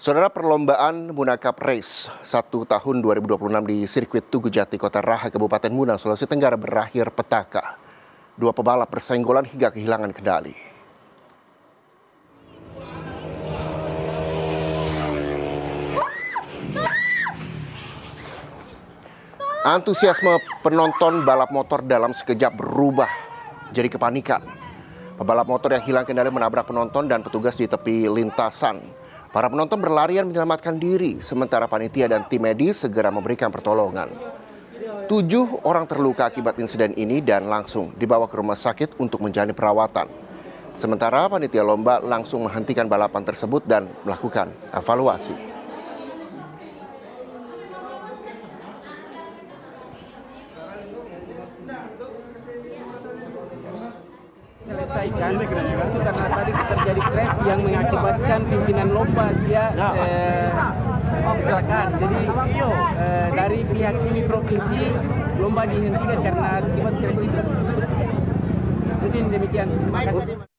Saudara, perlombaan Muna Cup Race 1 tahun 2026 di sirkuit Tugu Jati, Kota Raha, Kabupaten Muna, Sulawesi Tenggara berakhir petaka. Dua pebalap bersenggolan hingga kehilangan kendali. Antusiasme penonton balap motor dalam sekejap berubah jadi kepanikan. Pebalap motor yang hilang kendali menabrak penonton dan petugas di tepi lintasan. Para penonton berlarian menyelamatkan diri, sementara panitia dan tim medis segera memberikan pertolongan. 7 orang terluka akibat insiden ini dan langsung dibawa ke rumah sakit untuk menjalani perawatan. Sementara panitia lomba langsung menghentikan balapan tersebut dan melakukan evaluasi. Selesaikan itu karena tadi terjadi crash yang mengakibatkan pimpinan lomba dia kecelakaan. Jadi dari pihak ini provinsi lomba dihentikan karena akibat crash itu. Mungkin demikian. Terima kasih.